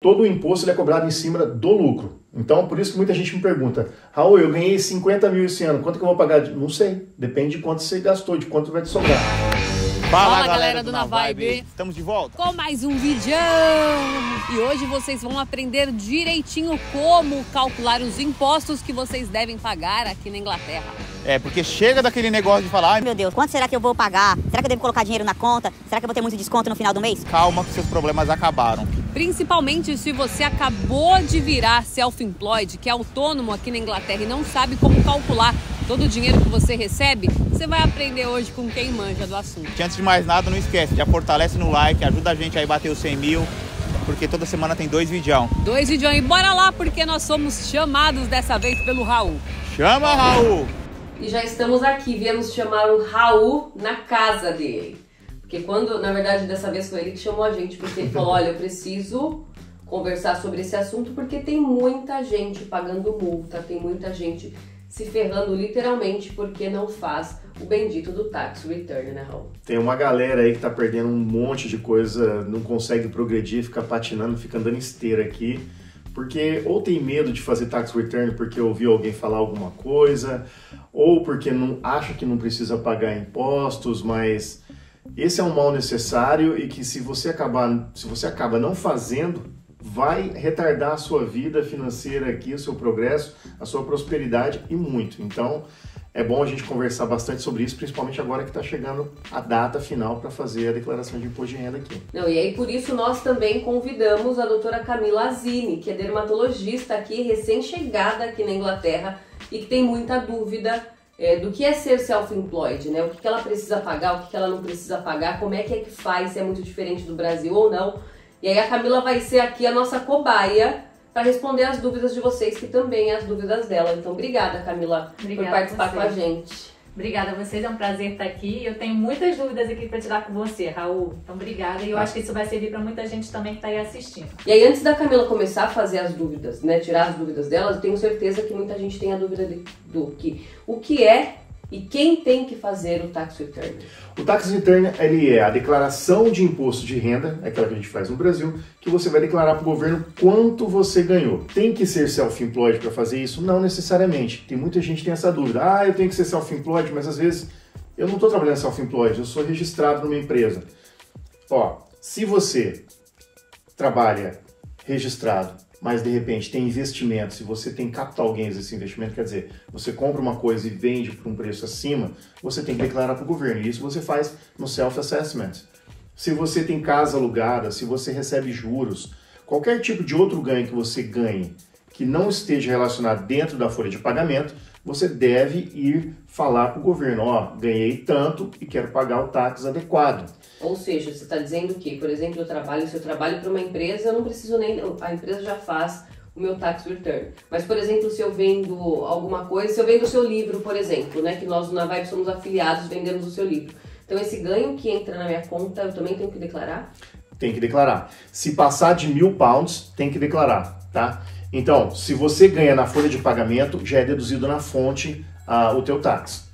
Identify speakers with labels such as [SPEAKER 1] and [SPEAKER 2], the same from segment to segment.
[SPEAKER 1] todo o imposto ele é cobrado em cima do lucro. Então, por isso que muita gente me pergunta, Raul, eu ganhei 50 mil esse ano, quanto que eu vou pagar? Não sei, depende de quanto você gastou, de quanto vai te sobrar.
[SPEAKER 2] Fala galera do Na Vibe,
[SPEAKER 3] estamos de volta
[SPEAKER 2] com mais um vídeo. E hoje vocês vão aprender direitinho como calcular os impostos que vocês devem pagar aqui na Inglaterra.
[SPEAKER 3] Porque chega daquele negócio de falar, ai
[SPEAKER 4] meu Deus, quanto será que eu vou pagar? Será que eu devo colocar dinheiro na conta? Será que eu vou ter muito desconto no final do mês?
[SPEAKER 3] calma que seus problemas acabaram.
[SPEAKER 2] Principalmente se você acabou de virar self-employed, que é autônomo aqui na Inglaterra e não sabe como calcular todo o dinheiro que você recebe, você vai aprender hoje com quem manja do assunto.
[SPEAKER 3] E antes de mais nada, não esquece, já fortalece no like, ajuda a gente aí a bater os 100 mil, porque toda semana tem 2 vídeos.
[SPEAKER 2] 2 vídeos e bora lá, porque nós somos chamados dessa vez pelo Raul.
[SPEAKER 3] Chama, Raul!
[SPEAKER 5] E já estamos aqui, viemos chamar o Raul na casa dele. Porque quando, na verdade, dessa vez foi ele que chamou a gente, porque ele falou, olha, eu preciso conversar sobre esse assunto, porque tem muita gente pagando multa, tem muita gente se ferrando literalmente porque não faz o bendito do tax return, né, Raul?
[SPEAKER 1] Tem uma galera aí que tá perdendo um monte de coisa, não consegue progredir, fica patinando, fica andando esteira aqui, porque ou tem medo de fazer tax return porque ouviu alguém falar alguma coisa, ou porque não acha que não precisa pagar impostos, mas esse é um mal necessário e que se você acaba não fazendo, vai retardar a sua vida financeira aqui, o seu progresso, a sua prosperidade e muito. Então, é bom a gente conversar bastante sobre isso, principalmente agora que está chegando a data final para fazer a declaração de imposto de renda aqui.
[SPEAKER 5] Não, e aí por isso nós também convidamos a doutora Camila Azini, que é dermatologista aqui, recém-chegada aqui na Inglaterra e que tem muita dúvida do que é ser self-employed, né? O que ela precisa pagar, o que ela não precisa pagar, como é que faz, se é muito diferente do Brasil ou não. E aí a Camila vai ser aqui a nossa cobaia para responder as dúvidas de vocês, que também as dúvidas dela. Então, obrigada, Camila, por participar com a gente.
[SPEAKER 6] Obrigada a vocês, é um prazer estar aqui. Eu tenho muitas dúvidas aqui para tirar com você, Raul. Então, obrigada. E eu acho que isso vai servir para muita gente também que está aí assistindo.
[SPEAKER 5] E aí, antes da Camila começar a fazer as dúvidas, né, tirar as dúvidas dela, eu tenho certeza que muita gente tem a dúvida o que é e quem tem que fazer o tax return.
[SPEAKER 1] O tax return ele é a declaração de imposto de renda, aquela que a gente faz no Brasil, que você vai declarar para o governo quanto você ganhou. Tem que ser self-employed para fazer isso? Não necessariamente. Tem muita gente que tem essa dúvida. Eu tenho que ser self-employed, mas às vezes eu não estou trabalhando self-employed, eu sou registrado numa empresa. Se você trabalha registrado, mas de repente tem investimento, se você tem capital gains desse investimento, quer dizer, você compra uma coisa e vende por um preço acima, você tem que declarar para o governo. E isso você faz no self-assessment. Se você tem casa alugada, se você recebe juros, qualquer tipo de outro ganho que você ganhe que não esteja relacionado dentro da folha de pagamento, você deve ir falar para o governo, ganhei tanto e quero pagar o tax adequado.
[SPEAKER 5] Ou seja, você está dizendo que, por exemplo, se eu trabalho para uma empresa, eu não preciso nem... A empresa já faz o meu tax return. Mas, por exemplo, se eu vendo alguma coisa, se eu vendo o seu livro, por exemplo, né, que nós na Vibe somos afiliados, vendemos o seu livro. Então, esse ganho que entra na minha conta, eu também tenho que declarar?
[SPEAKER 1] Tem que declarar. Se passar de £1.000, tem que declarar, tá? Então, se você ganha na folha de pagamento, já é deduzido na fonte o teu tax.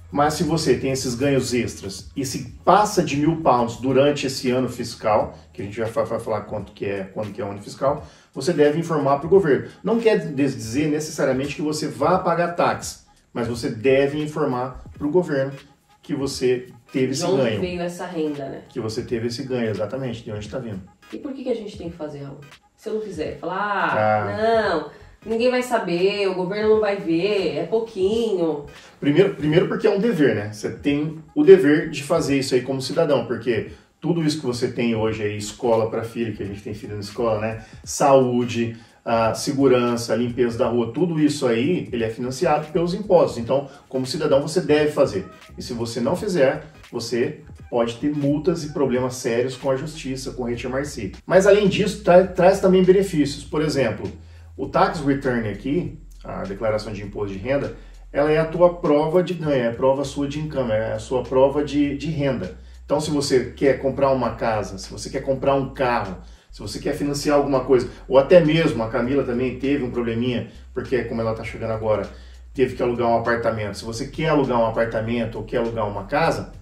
[SPEAKER 1] Mas se você tem esses ganhos extras e se passa de £1.000 durante esse ano fiscal, que a gente já vai falar quando que é o ano fiscal, você deve informar para o governo. Não quer dizer necessariamente que você vá pagar tax, mas você deve informar para o governo que você teve esse ganho. De onde
[SPEAKER 5] veio essa renda, né?
[SPEAKER 1] Que você teve esse ganho, exatamente, de onde está vindo.
[SPEAKER 5] E por que a gente tem que fazer, Raul? Se eu não fizer, falar, não, ninguém vai saber, o governo não vai ver, é pouquinho.
[SPEAKER 1] Primeiro porque é um dever, né? Você tem o dever de fazer isso aí como cidadão, porque tudo isso que você tem hoje aí, escola para filho, que a gente tem filho na escola, né? Saúde, segurança, limpeza da rua, tudo isso aí, ele é financiado pelos impostos. Então, como cidadão, você deve fazer. E se você não fizer, você pode ter multas e problemas sérios com a justiça, com o HMRC. Mas além disso, traz também benefícios. Por exemplo, o tax return aqui, a declaração de imposto de renda, ela é a tua prova de ganho, é a prova sua de income, é a sua prova de renda. Então, se você quer comprar uma casa, se você quer comprar um carro, se você quer financiar alguma coisa, ou até mesmo a Camila também teve um probleminha, porque como ela está chegando agora, teve que alugar um apartamento. Se você quer alugar um apartamento ou quer alugar uma casa,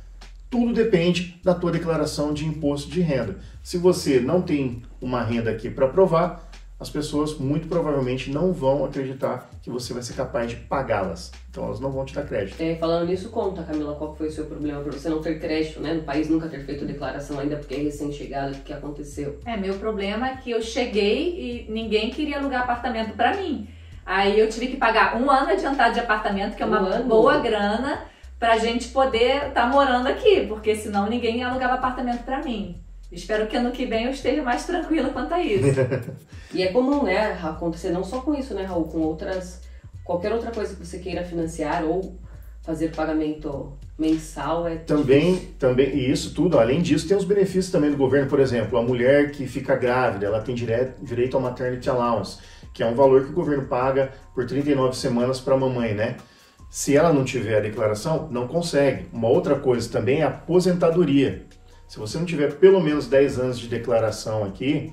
[SPEAKER 1] Tudo depende da tua declaração de imposto de renda. Se você não tem uma renda aqui para provar, as pessoas muito provavelmente não vão acreditar que você vai ser capaz de pagá-las. Então elas não vão te dar crédito.
[SPEAKER 5] Falando nisso, conta, Camila, qual foi o seu problema para você não ter crédito, né? No país nunca ter feito declaração ainda porque é recém-chegado, o que aconteceu?
[SPEAKER 6] Meu problema é que eu cheguei e ninguém queria alugar apartamento para mim. Aí eu tive que pagar 1 ano adiantado de apartamento, que é uma boa grana, pra gente poder estar morando aqui, porque senão ninguém alugava apartamento para mim. Espero que ano que vem eu esteja mais tranquila quanto a isso.
[SPEAKER 5] E é comum, né, acontecer não só com isso, né, Raul, com qualquer outra coisa que você queira financiar ou fazer pagamento mensal.
[SPEAKER 1] Também, e isso tudo, além disso, tem os benefícios também do governo. Por exemplo, a mulher que fica grávida, ela tem direito ao maternity allowance, que é um valor que o governo paga por 39 semanas para a mamãe, né? Se ela não tiver a declaração, não consegue. Uma outra coisa também é a aposentadoria. Se você não tiver pelo menos 10 anos de declaração aqui,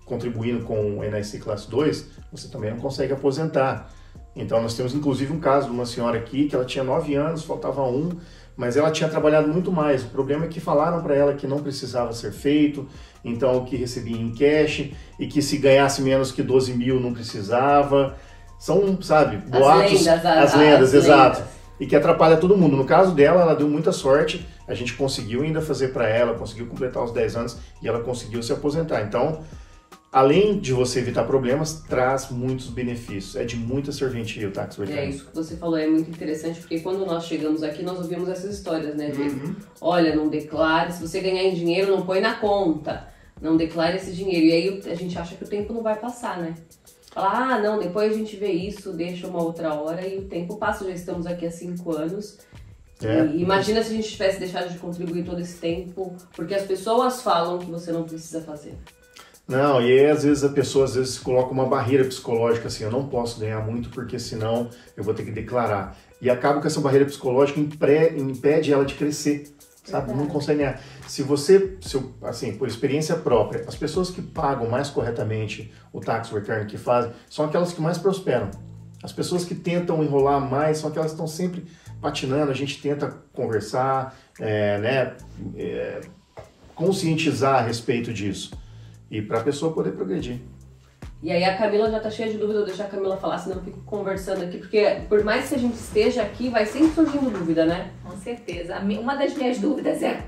[SPEAKER 1] contribuindo com o NIC Classe 2, você também não consegue aposentar. Então nós temos inclusive um caso de uma senhora aqui que ela tinha 9 anos, faltava 1, mas ela tinha trabalhado muito mais. O problema é que falaram para ela que não precisava ser feito, então o que recebia em cash e que se ganhasse menos que 12 mil não precisava. São, sabe, boatos, as lendas, exato. E que atrapalha todo mundo. No caso dela, ela deu muita sorte, a gente conseguiu ainda fazer para ela, conseguiu completar os 10 anos e ela conseguiu se aposentar. Então, além de você evitar problemas, traz muitos benefícios. É de muita serventia o tax return.
[SPEAKER 5] Isso que você falou é muito interessante, porque quando nós chegamos aqui, nós ouvimos essas histórias, né? De, olha, não declare, se você ganhar em dinheiro, não põe na conta. Não declare esse dinheiro. E aí a gente acha que o tempo não vai passar, né? Fala, não, depois a gente vê isso, deixa uma outra hora e o tempo passa. Já estamos aqui há 5 anos. E imagina se a gente tivesse deixado de contribuir todo esse tempo, porque as pessoas falam que você não precisa fazer.
[SPEAKER 1] Não, e aí às vezes a pessoa coloca uma barreira psicológica assim, eu não posso ganhar muito porque senão eu vou ter que declarar. E acaba que essa barreira psicológica impede ela de crescer, sabe? Não consegue ganhar. Se você, assim, por experiência própria, as pessoas que pagam mais corretamente o tax return que fazem, são aquelas que mais prosperam. As pessoas que tentam enrolar mais são aquelas que estão sempre patinando, a gente tenta conversar, conscientizar a respeito disso. E para a pessoa poder progredir.
[SPEAKER 5] E aí a Camila já tá cheia de dúvida, eu deixar a Camila falar, senão eu fico conversando aqui, porque por mais que a gente esteja aqui, vai sempre surgindo dúvida, né?
[SPEAKER 6] Com certeza. Uma das minhas dúvidas é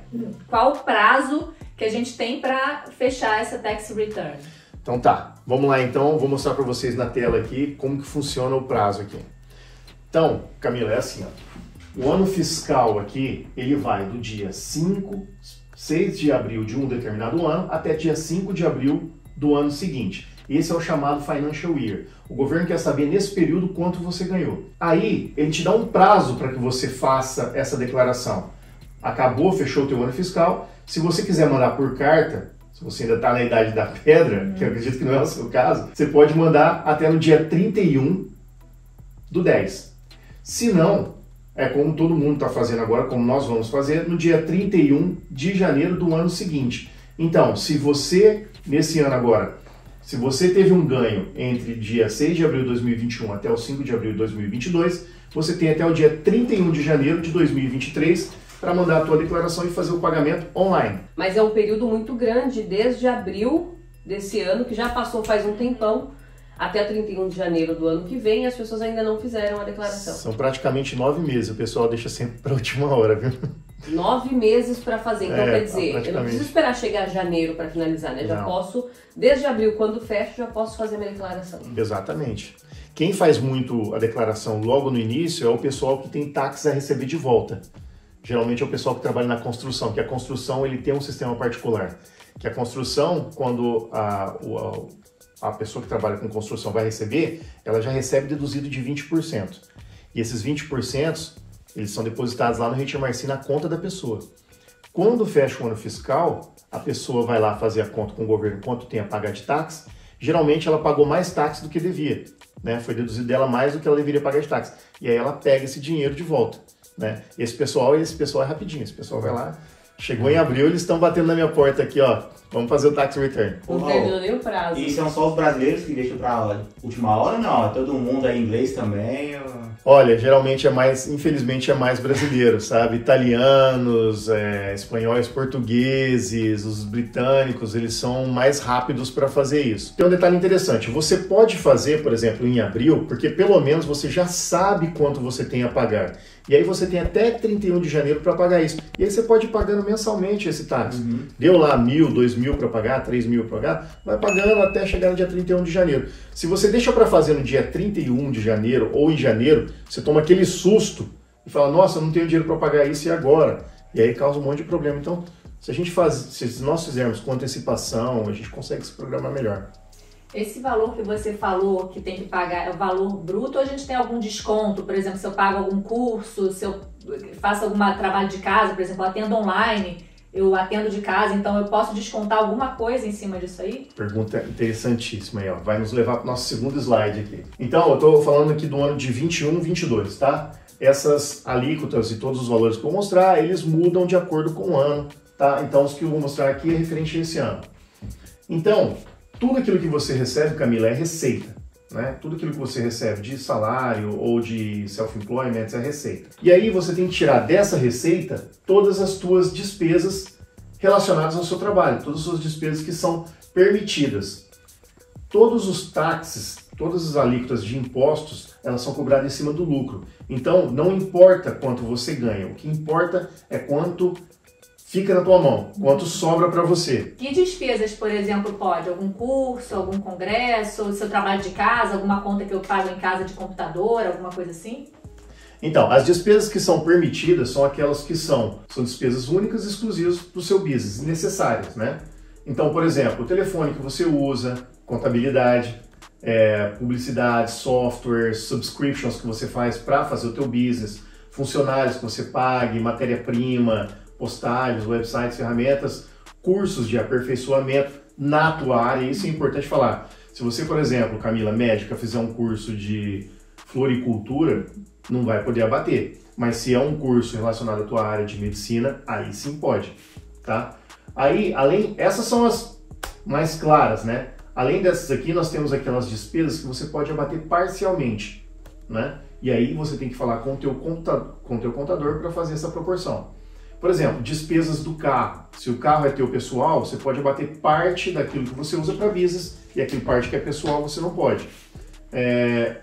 [SPEAKER 6] qual o prazo que a gente tem para fechar essa tax return?
[SPEAKER 1] Então tá, vamos lá então, vou mostrar para vocês na tela aqui como que funciona o prazo aqui. Então, Camila, é assim, ó. O ano fiscal aqui, ele vai do dia 6 de abril de um determinado ano até dia 5 de abril do ano seguinte. Esse é o chamado Financial Year. O governo quer saber nesse período quanto você ganhou. Aí, ele te dá um prazo para que você faça essa declaração. Acabou, fechou o teu ano fiscal. Se você quiser mandar por carta, se você ainda está na idade da pedra, que eu acredito que não é o seu caso, você pode mandar até no dia 31/10. Se não, é como todo mundo está fazendo agora, como nós vamos fazer, no dia 31 de janeiro do ano seguinte. Então, se você, nesse ano agora, se você teve um ganho entre dia 6 de abril de 2021 até o 5 de abril de 2022, você tem até o dia 31 de janeiro de 2023 para mandar a tua declaração e fazer o pagamento online.
[SPEAKER 5] Mas é um período muito grande, desde abril desse ano, que já passou faz um tempão, até 31 de janeiro do ano que vem, as pessoas ainda não fizeram a declaração.
[SPEAKER 1] São praticamente 9 meses, o pessoal deixa sempre para a última hora, viu?
[SPEAKER 5] 9 meses para fazer, então quer dizer, eu não preciso esperar chegar janeiro para finalizar, né? Já posso, desde abril, quando fecho, já posso fazer minha declaração.
[SPEAKER 1] Exatamente. Quem faz muito a declaração logo no início é o pessoal que tem taxas a receber de volta. Geralmente é o pessoal que trabalha na construção, que a construção ele tem um sistema particular. Que a construção, quando a pessoa que trabalha com construção vai receber, ela já recebe deduzido de 20%. E esses 20%, eles são depositados lá no Hitimarci na conta da pessoa. Quando fecha o ano fiscal, a pessoa vai lá fazer a conta com o governo quanto tem a pagar de táxi. Geralmente ela pagou mais táxi do que devia, né? Foi deduzido dela mais do que ela deveria pagar de táxi. E aí ela pega esse dinheiro de volta, né? Esse pessoal é rapidinho, esse pessoal vai lá, Chegou em abril, eles estão batendo na minha porta aqui, ó. Vamos fazer o tax return.
[SPEAKER 5] Não terminou nem o prazo.
[SPEAKER 3] E são só os brasileiros que deixam pra última hora, não? Todo mundo é inglês também?
[SPEAKER 1] Olha, geralmente infelizmente é mais brasileiro, sabe? Italianos, espanhóis, portugueses, os britânicos, eles são mais rápidos para fazer isso. Tem um detalhe interessante, você pode fazer, por exemplo, em abril, porque pelo menos você já sabe quanto você tem a pagar. E aí você tem até 31 de janeiro para pagar isso. E aí você pode ir pagando mensalmente esse tax. Deu lá 1.000, 2.000 para pagar, 3.000 para pagar, vai pagando até chegar no dia 31 de janeiro. Se você deixa para fazer no dia 31 de janeiro ou em janeiro, você toma aquele susto e fala, nossa, eu não tenho dinheiro para pagar isso e agora? E aí causa um monte de problema. Então, se nós fizermos com antecipação, a gente consegue se programar melhor.
[SPEAKER 6] Esse valor que você falou que tem que pagar é o valor bruto ou a gente tem algum desconto? Por exemplo, se eu pago algum curso, se eu faço algum trabalho de casa, por exemplo, eu atendo online, eu atendo de casa, então eu posso descontar alguma coisa em cima disso aí?
[SPEAKER 1] Pergunta interessantíssima aí, ó. Vai nos levar para o nosso segundo slide aqui. Então, eu estou falando aqui do ano de 21, 22, tá? Essas alíquotas e todos os valores que eu vou mostrar, eles mudam de acordo com o ano, tá? Então, os que eu vou mostrar aqui é referente a esse ano. Então, tudo aquilo que você recebe, Camila, é receita, né? Tudo aquilo que você recebe de salário ou de self-employment é receita. E aí você tem que tirar dessa receita todas as suas despesas relacionadas ao seu trabalho, todas as suas despesas que são permitidas. Todos os taxes, todas as alíquotas de impostos, elas são cobradas em cima do lucro. Então, não importa quanto você ganha, o que importa é quanto fica na tua mão, quanto sobra para você.
[SPEAKER 6] Que despesas, por exemplo, pode? Algum curso, algum congresso, seu trabalho de casa, alguma conta que eu pago em casa de computador, alguma coisa assim?
[SPEAKER 1] Então, as despesas que são permitidas são aquelas que são despesas únicas e exclusivas para o seu business, necessárias, né? Então, por exemplo, o telefone que você usa, contabilidade, publicidade, software, subscriptions que você faz para fazer o teu business, funcionários que você pague, matéria-prima, postagens, websites, ferramentas, cursos de aperfeiçoamento na tua área. Isso é importante falar. Se você, por exemplo, Camila, médica, fizer um curso de floricultura, não vai poder abater. Mas se é um curso relacionado à tua área de medicina, aí sim pode, tá? Aí, essas são as mais claras, né? Além dessas aqui, nós temos aquelas despesas que você pode abater parcialmente, né? E aí você tem que falar com o teu contador para fazer essa proporção. Por exemplo, despesas do carro. Se o carro é teu pessoal, você pode abater parte daquilo que você usa para business e aquilo parte que é pessoal você não pode.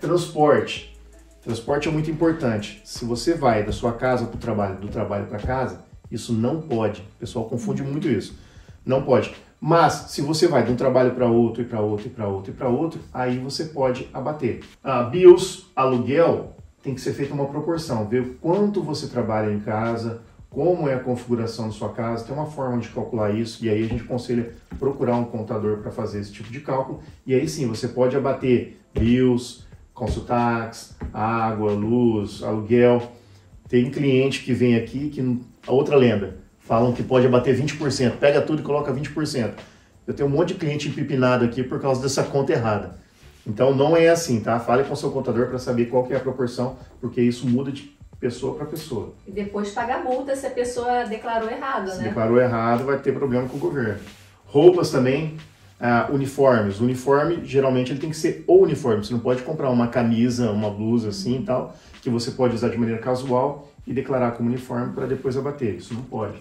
[SPEAKER 1] Transporte. Transporte é muito importante. Se você vai da sua casa para o trabalho, do trabalho para casa, isso não pode. O pessoal confunde muito isso. Não pode. Mas, se você vai de um trabalho para outro, e para outro, e para outro, e para outro, aí você pode abater. Bills, aluguel, tem que ser feita uma proporção. Ver o quanto você trabalha em casa, como é a configuração da sua casa, tem uma forma de calcular isso, e aí a gente aconselha procurar um contador para fazer esse tipo de cálculo, e aí sim, você pode abater bills, council tax, água, luz, aluguel. Tem cliente que vem aqui, a outra lenda, falam que pode abater 20%, pega tudo e coloca 20%. Eu tenho um monte de cliente empipinado aqui por causa dessa conta errada. Então não é assim, tá? Fale com o seu contador para saber qual que é a proporção, porque isso muda de pessoa para pessoa.
[SPEAKER 6] E depois pagar multa se a pessoa declarou errado, né?
[SPEAKER 1] Se declarou errado, vai ter problema com o governo. Roupas também, uniformes. O uniforme, geralmente, ele tem que ser o uniforme. Você não pode comprar uma camisa, uma blusa assim e tal, que você pode usar de maneira casual e declarar como uniforme para depois abater. Isso não pode.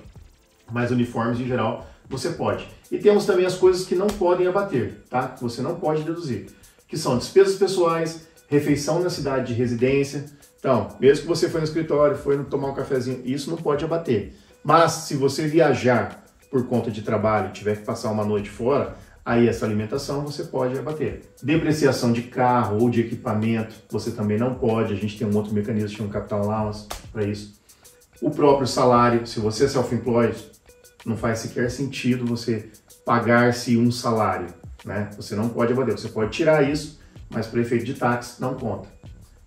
[SPEAKER 1] Mas uniformes, em geral, você pode. E temos também as coisas que não podem abater, tá? Que você não pode deduzir. Que são despesas pessoais, refeição na cidade de residência. Então, mesmo que você foi no escritório, foi tomar um cafezinho, isso não pode abater. Mas, se você viajar por conta de trabalho e tiver que passar uma noite fora, aí essa alimentação você pode abater. Depreciação de carro ou de equipamento, você também não pode. A gente tem um outro mecanismo, chama Capital Allowance, para isso. O próprio salário, se você é self-employed, não faz sequer sentido você pagar-se um salário, né? Você não pode abater, você pode tirar isso, mas para efeito de taxa não conta.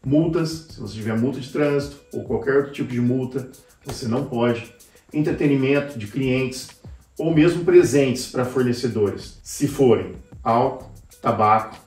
[SPEAKER 1] Multas, se você tiver multa de trânsito ou qualquer outro tipo de multa, você não pode. Entretenimento de clientes ou mesmo presentes para fornecedores, se forem álcool, tabaco,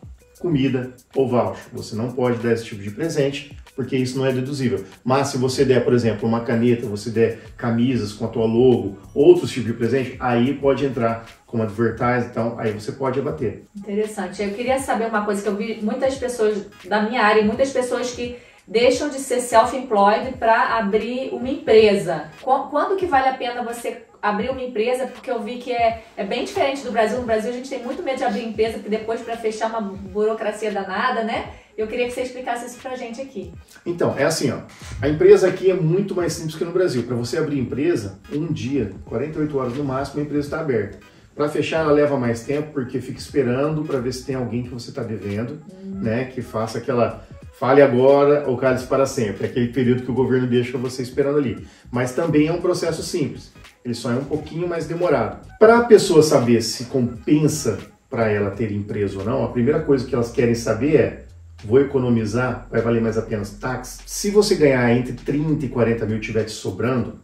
[SPEAKER 1] comida ou voucher. Você não pode dar esse tipo de presente, porque isso não é deduzível. Mas se você der, por exemplo, uma caneta, você der camisas com a tua logo, outros tipos de presente, aí pode entrar como advertise, então aí você pode abater.
[SPEAKER 6] Interessante. Eu queria saber uma coisa que eu vi muitas pessoas da minha área, muitas pessoas que deixam de ser self-employed para abrir uma empresa. Quando que vale a pena você abrir uma empresa? Porque eu vi que é bem diferente do Brasil. No Brasil a gente tem muito medo de abrir empresa, porque depois para fechar uma burocracia danada, né? Eu queria que você explicasse isso pra gente aqui.
[SPEAKER 1] Então, é assim, ó. A empresa aqui é muito mais simples que no Brasil. Para você abrir empresa, um dia, 48 horas no máximo, a empresa está aberta. Para fechar, ela leva mais tempo, porque fica esperando para ver se tem alguém que você está devendo, né? Que faça aquela fale agora ou cale-se para sempre. É aquele período que o governo deixa você esperando ali. Mas também é um processo simples. Ele só é um pouquinho mais demorado. Para a pessoa saber se compensa para ela ter empresa ou não, a primeira coisa que elas querem saber é: vou economizar? Vai valer mais a pena táxi? Se você ganhar entre 30 e 40 mil e estiver te sobrando,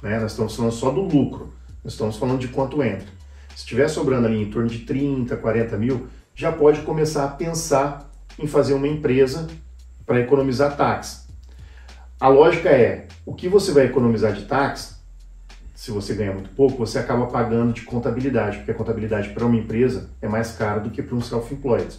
[SPEAKER 1] né, nós estamos falando só do lucro, nós estamos falando de quanto entra. Se estiver sobrando ali em torno de 30, 40 mil, já pode começar a pensar em fazer uma empresa para economizar táxi. A lógica é, o que você vai economizar de táxi, se você ganha muito pouco, você acaba pagando de contabilidade, porque a contabilidade para uma empresa é mais cara do que para um self-employed.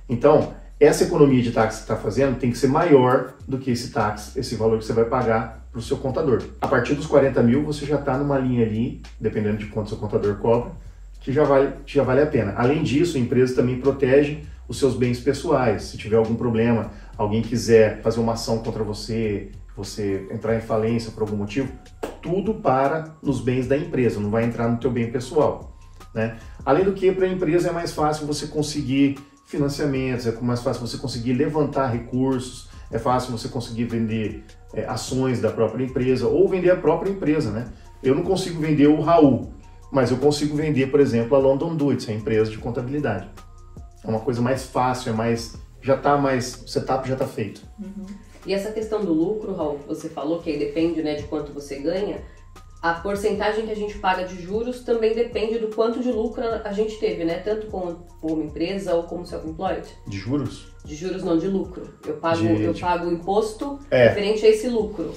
[SPEAKER 1] Então, essa economia de táxi que você está fazendo tem que ser maior do que esse táxi, esse valor que você vai pagar para o seu contador. A partir dos 40 mil, você já está numa linha ali, dependendo de quanto seu contador cobra, que já vale a pena. Além disso, a empresa também protege os seus bens pessoais. Se tiver algum problema, alguém quiser fazer uma ação contra você, você entrar em falência por algum motivo, tudo para nos bens da empresa, não vai entrar no teu bem pessoal, né? Além do que, para a empresa é mais fácil você conseguir financiamentos, é mais fácil você conseguir levantar recursos, é fácil você conseguir vender ações da própria empresa ou vender a própria empresa, né? Eu não consigo vender o Raul, mas eu consigo vender, por exemplo, a London Doits, a empresa de contabilidade. É uma coisa mais fácil, o setup já está feito.
[SPEAKER 5] E essa questão do lucro, Raul, que você falou, que aí depende, né, de quanto você ganha, a porcentagem que a gente paga de juros também depende do quanto de lucro a gente teve, né? Tanto como uma empresa ou como self-employed.
[SPEAKER 1] De juros?
[SPEAKER 5] De juros não, de lucro. Eu pago o imposto referente a esse lucro.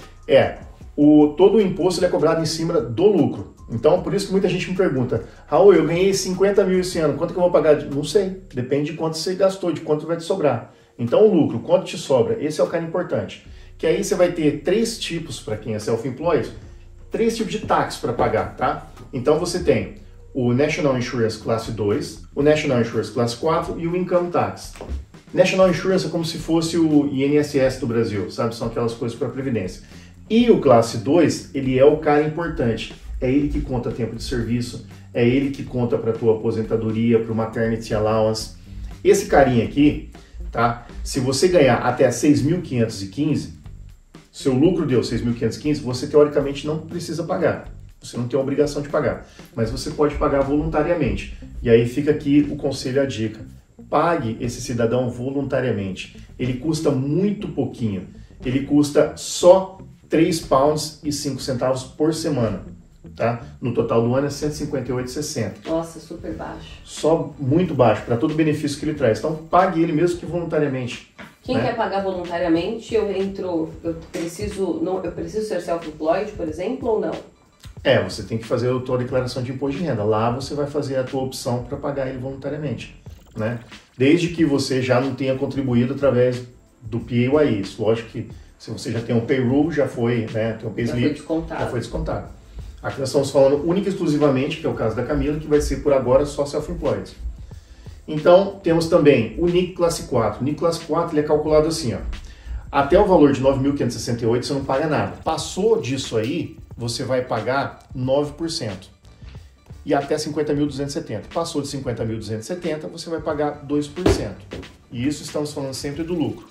[SPEAKER 1] Todo o imposto ele é cobrado em cima do lucro. Então, por isso que muita gente me pergunta: Raul, eu ganhei 50 mil esse ano, quanto que eu vou pagar? Não sei, depende de quanto você gastou, de quanto vai te sobrar. Então, o lucro, quanto te sobra, esse é o cara importante. Que aí você vai ter 3 tipos, para quem é self-employed, 3 tipos de taxa para pagar, tá? Então, você tem o National Insurance Classe 2, o National Insurance Classe 4 e o Income Tax. National Insurance é como se fosse o INSS do Brasil, sabe? São aquelas coisas para previdência. E o Classe 2, ele é o cara importante. É ele que conta tempo de serviço, é ele que conta para a tua aposentadoria, para o Maternity Allowance. Esse carinha aqui, tá? Se você ganhar até 6.515, seu lucro deu 6.515, você teoricamente não precisa pagar. Você não tem a obrigação de pagar, mas você pode pagar voluntariamente. E aí fica aqui o conselho, a dica. Pague esse cidadão voluntariamente. Ele custa muito pouquinho. Ele custa só £3,05 por semana. Tá? No total do ano é 158,60.
[SPEAKER 5] Nossa, super baixo.
[SPEAKER 1] Só muito baixo, para todo o benefício que ele traz. Então pague ele mesmo que voluntariamente.
[SPEAKER 5] Quem quer pagar voluntariamente, eu preciso ser self-employed, por exemplo, ou não?
[SPEAKER 1] Você tem que fazer a tua declaração de imposto de renda. Lá você vai fazer a tua opção para pagar ele voluntariamente, né? Desde que você já não tenha contribuído através do PAYE. Lógico que se você já tem um payroll, já foi, né? Tem um payslip, já foi descontado. Aqui nós estamos falando única e exclusivamente, que é o caso da Camila, que vai ser por agora só self-employed. Então, temos também o NIC Classe 4. O NIC Classe 4 ele é calculado assim, ó. Até o valor de 9.568 você não paga nada. Passou disso aí, você vai pagar 9%. E até 50.270. Passou de 50.270, você vai pagar 2%. E isso estamos falando sempre do lucro.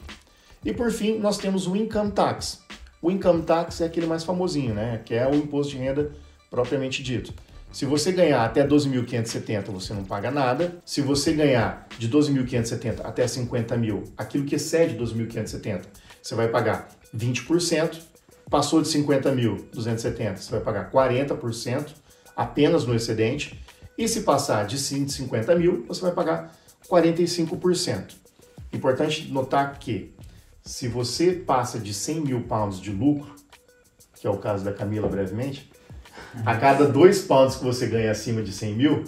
[SPEAKER 1] E por fim, nós temos o Income Tax. O Income Tax é aquele mais famosinho, né? Que é o imposto de renda propriamente dito. Se você ganhar até 12.570, você não paga nada. Se você ganhar de 12.570 até 50 mil, aquilo que excede 12.570, você vai pagar 20%. Passou de 50.270, você vai pagar 40% apenas no excedente. E se passar de 150 mil, você vai pagar 45%. Importante notar que se você passa de 100 mil pounds de lucro, que é o caso da Camila brevemente, a cada 2 pounds que você ganha acima de 100 mil,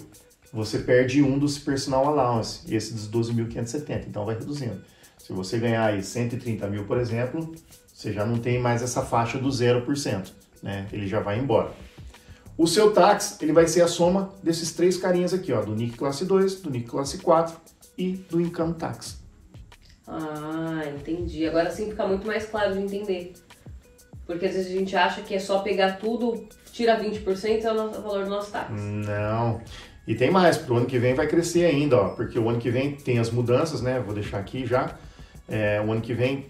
[SPEAKER 1] você perde um dos personal allowance, esse dos 12.570, então vai reduzindo. Se você ganhar aí 130 mil, por exemplo, você já não tem mais essa faixa do 0%, né? Ele já vai embora. O seu tax, ele vai ser a soma desses 3 carinhas aqui, ó, do NIC classe 2, do NIC classe 4 e do Income Tax.
[SPEAKER 5] Ah, entendi. Agora sim fica muito mais claro de entender. Porque às vezes a gente acha que é só pegar tudo, tira 20% é o valor do nosso tax.
[SPEAKER 1] Não. E tem mais, pro ano que vem vai crescer ainda, ó, porque o ano que vem tem as mudanças, né? Vou deixar aqui já. O ano que vem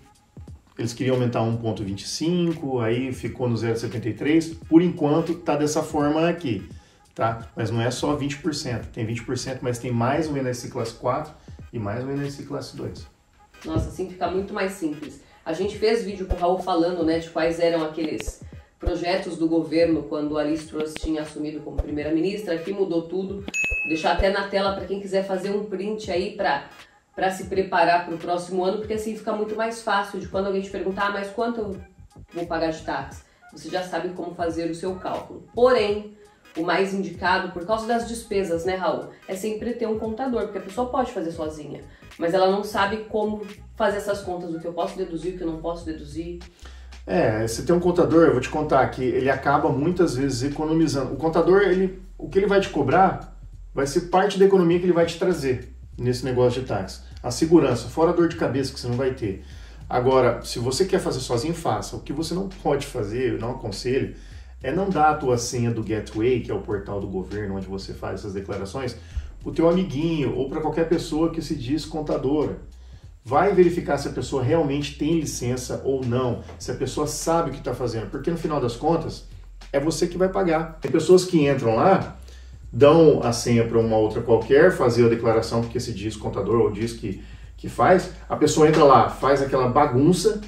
[SPEAKER 1] eles queriam aumentar 1,25, aí ficou no 0,73. Por enquanto tá dessa forma aqui, tá? Mas não é só 20%, tem 20%, mas tem mais um NSC classe 4 e mais um NSC classe 2.
[SPEAKER 5] Nossa, assim fica muito mais simples. A gente fez vídeo com o Raul falando, né, de quais eram aqueles projetos do governo quando a Liz Truss tinha assumido como primeira-ministra. Aqui mudou tudo. Vou deixar até na tela para quem quiser fazer um print aí para se preparar para o próximo ano, porque assim fica muito mais fácil de quando alguém te perguntar, mas quanto eu vou pagar de taxa? Você já sabe como fazer o seu cálculo. Porém, o mais indicado, por causa das despesas, né, Raul, é sempre ter um contador, porque a pessoa pode fazer sozinha, mas ela não sabe como fazer essas contas, o que eu posso deduzir, o que eu não posso deduzir.
[SPEAKER 1] Você tem um contador, eu vou te contar que ele acaba muitas vezes economizando. O contador, o que ele vai te cobrar vai ser parte da economia que ele vai te trazer nesse negócio de taxa. A segurança, fora a dor de cabeça que você não vai ter. Agora, se você quer fazer sozinho, faça. O que você não pode fazer, eu não aconselho, é não dar a tua senha do Gateway, que é o portal do governo onde você faz essas declarações, para o teu amiguinho ou para qualquer pessoa que se diz contadora. Vai verificar se a pessoa realmente tem licença ou não, se a pessoa sabe o que está fazendo, porque no final das contas é você que vai pagar. Tem pessoas que entram lá, dão a senha para uma outra qualquer, fazer a declaração porque se diz contador ou diz que faz, a pessoa entra lá, faz aquela bagunça,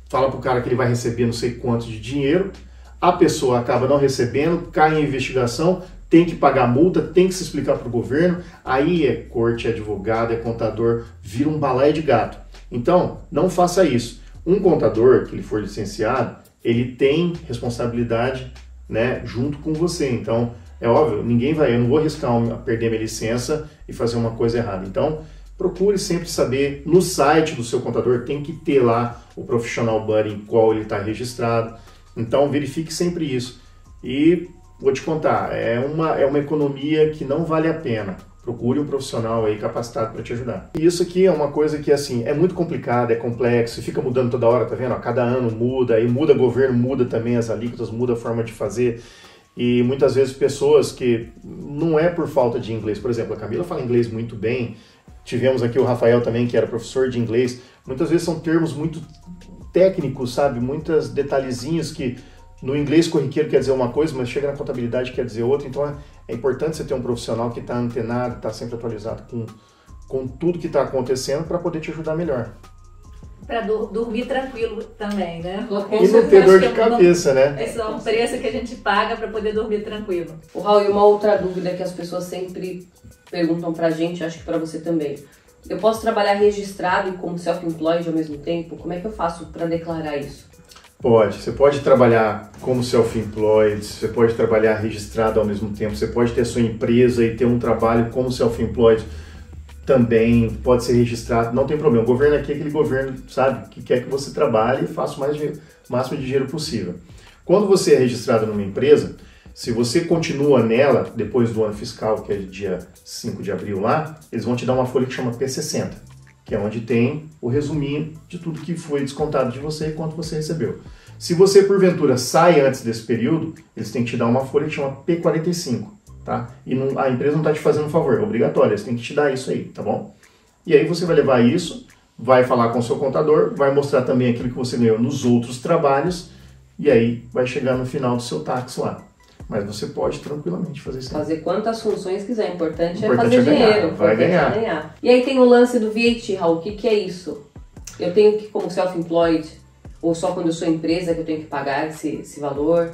[SPEAKER 1] fala para o cara que ele vai receber não sei quanto de dinheiro, a pessoa acaba não recebendo, cai em investigação, tem que pagar multa, tem que se explicar para o governo, aí é corte, é advogado, é contador, vira um balaio de gato. Então, não faça isso. Um contador, que ele for licenciado, ele tem responsabilidade, né, junto com você. Então, é óbvio, eu não vou arriscar perder minha licença e fazer uma coisa errada. Então, procure sempre saber, no site do seu contador tem que ter lá o Professional Buddy em qual ele está registrado. Então, verifique sempre isso. E vou te contar, é uma economia que não vale a pena. Procure um profissional aí capacitado para te ajudar. E isso aqui é uma coisa que, assim, é muito complicado, é complexo, fica mudando toda hora, tá vendo? A cada ano muda, aí muda governo, muda também as alíquotas, muda a forma de fazer. E muitas vezes pessoas que não é por falta de inglês, por exemplo, a Camila fala inglês muito bem, tivemos aqui o Rafael também, que era professor de inglês, muitas vezes são termos muito técnicos, sabe? Muitos detalhezinhos que no inglês corriqueiro quer dizer uma coisa, mas chega na contabilidade quer dizer outra. Então é importante você ter um profissional que está antenado, está sempre atualizado com tudo que está acontecendo para poder te ajudar melhor.
[SPEAKER 6] Para dormir tranquilo também, né?
[SPEAKER 1] E não ter dor de cabeça, né?
[SPEAKER 6] Esse é um preço que a gente paga para poder dormir tranquilo.
[SPEAKER 5] O Raul, e uma outra dúvida que as pessoas sempre perguntam pra gente, acho que pra você também. Eu posso trabalhar registrado e como self-employed ao mesmo tempo? Como é que eu faço para declarar isso?
[SPEAKER 1] Pode. Você pode trabalhar como self-employed, você pode trabalhar registrado ao mesmo tempo, você pode ter sua empresa e ter um trabalho como self-employed também, pode ser registrado, não tem problema. O governo aqui é aquele governo, sabe, que quer que você trabalhe e faça o máximo de dinheiro possível. Quando você é registrado numa empresa, se você continua nela, depois do ano fiscal, que é dia 5 de abril lá, eles vão te dar uma folha que chama P60, que é onde tem o resuminho de tudo que foi descontado de você e quanto você recebeu. Se você, porventura, sai antes desse período, eles têm que te dar uma folha que chama P45, tá? E a empresa não está te fazendo um favor, é obrigatório, eles têm que te dar isso aí, tá bom? E aí você vai levar isso, vai falar com o seu contador, vai mostrar também aquilo que você ganhou nos outros trabalhos, e aí vai chegar no final do seu tax lá. Mas você pode tranquilamente fazer isso.
[SPEAKER 5] Fazer quantas funções quiser. O importante é fazer dinheiro.
[SPEAKER 1] Vai ganhar.
[SPEAKER 5] E aí tem o lance do VAT, Raul. O que é isso? Eu tenho que, como self-employed, ou só quando eu sou empresa que eu tenho que pagar esse valor?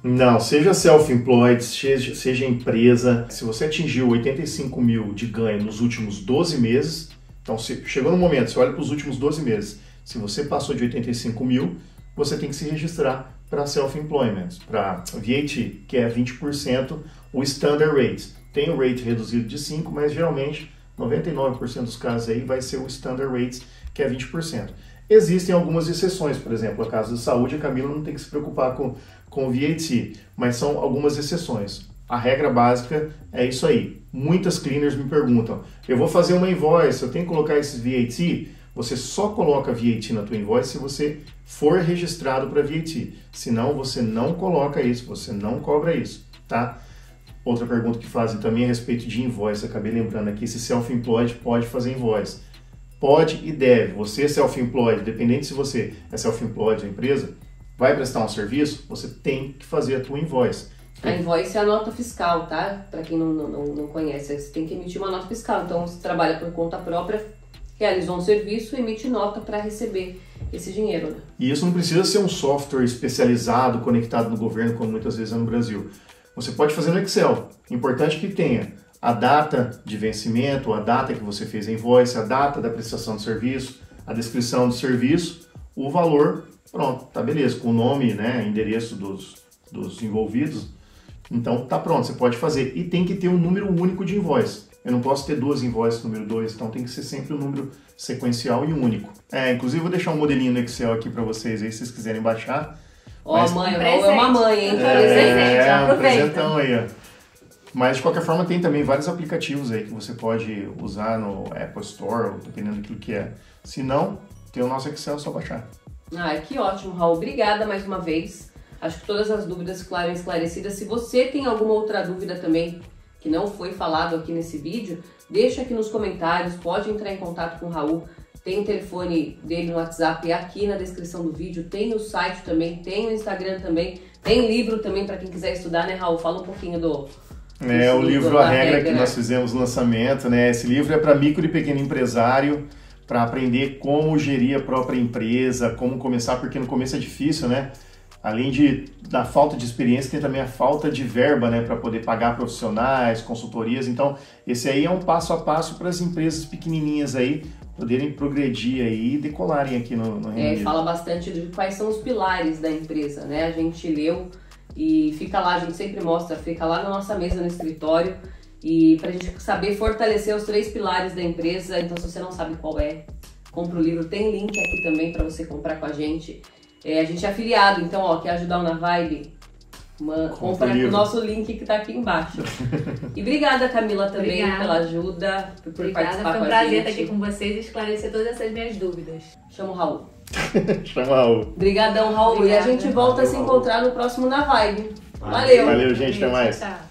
[SPEAKER 1] Não, seja self-employed, seja empresa. Se você atingiu 85 mil de ganho nos últimos 12 meses, Então, se chegou no momento, você olha para os últimos 12 meses, se você passou de 85 mil, você tem que se registrar para Self-Employment, para VAT, que é 20%, o Standard Rate. Tem o rate reduzido de 5%, mas geralmente 99% dos casos aí vai ser o Standard Rate, que é 20%. Existem algumas exceções, por exemplo, a casa de saúde, a Camila não tem que se preocupar com o VAT, mas são algumas exceções. A regra básica é isso aí. Muitas cleaners me perguntam, eu vou fazer uma invoice, eu tenho que colocar esse VAT? Você só coloca VAT na tua invoice se você for registrado para VAT. Senão você não coloca isso, você não cobra isso, tá? Outra pergunta que fazem também é a respeito de invoice. Acabei lembrando aqui, se self-employed pode fazer invoice. Pode e deve. Você é self-employed, dependente se você é self-employed da empresa, vai prestar um serviço, você tem que fazer a tua invoice.
[SPEAKER 5] A invoice é a nota fiscal, tá? Para quem não conhece, você tem que emitir uma nota fiscal. Então, você trabalha por conta própria, realizou um serviço, emite nota para receber esse dinheiro, né?
[SPEAKER 1] E isso não precisa ser um software especializado, conectado no governo, como muitas vezes é no Brasil. Você pode fazer no Excel. Importante que tenha a data de vencimento, a data que você fez a invoice, a data da prestação do serviço, a descrição do serviço, o valor, pronto, tá beleza, com o nome, né, endereço dos envolvidos. Então tá pronto, você pode fazer. E tem que ter um número único de invoice. Eu não posso ter duas invoices número 2, então tem que ser sempre um número sequencial e único. Inclusive vou deixar um modelinho no Excel aqui para vocês aí, se vocês quiserem baixar.
[SPEAKER 5] Ó, mãe, é uma mãe, hein?
[SPEAKER 1] Um presentão aí, ó. Mas de qualquer forma tem também vários aplicativos aí que você pode usar no Apple Store, dependendo daquilo que é. Se não, tem o nosso Excel, é só baixar.
[SPEAKER 5] Que ótimo, Raul. Obrigada mais uma vez. Acho que todas as dúvidas ficaram esclarecidas. Se você tem alguma outra dúvida também que não foi falado aqui nesse vídeo, deixa aqui nos comentários, pode entrar em contato com o Raul. Tem o telefone dele no WhatsApp aqui na descrição do vídeo, tem o site também, tem o Instagram também, tem livro também para quem quiser estudar, né, Raul? Fala um pouquinho do
[SPEAKER 1] o livro A Regra, que nós fizemos o lançamento, né? Esse livro é para micro e pequeno empresário, para aprender como gerir a própria empresa, como começar, porque no começo é difícil, né? Além da falta de experiência, tem também a falta de verba, né, para poder pagar profissionais, consultorias. Então, esse aí é um passo a passo para as empresas pequenininhas aí poderem progredir aí e decolarem aqui no Reino Unido.
[SPEAKER 5] Fala bastante de quais são os pilares da empresa, né? A gente leu e fica lá, a gente sempre mostra, fica lá na nossa mesa no escritório, e para a gente saber fortalecer os 3 pilares da empresa. Então, se você não sabe qual é, compra o livro, tem link aqui também para você comprar com a gente. A gente é afiliado, então, quer ajudar o Na Vibe? Compra o nosso link que tá aqui embaixo. E obrigada, Camila, também pela ajuda, por participar com a gente.
[SPEAKER 6] Foi um prazer estar aqui com vocês e esclarecer todas essas minhas dúvidas.
[SPEAKER 5] Chama o Raul.
[SPEAKER 1] Chama o Raul.
[SPEAKER 5] Obrigadão, Raul. Obrigada. E a gente volta a se encontrar no próximo Na Vibe. Valeu!
[SPEAKER 1] Valeu, gente. Até mais.
[SPEAKER 6] Tchau.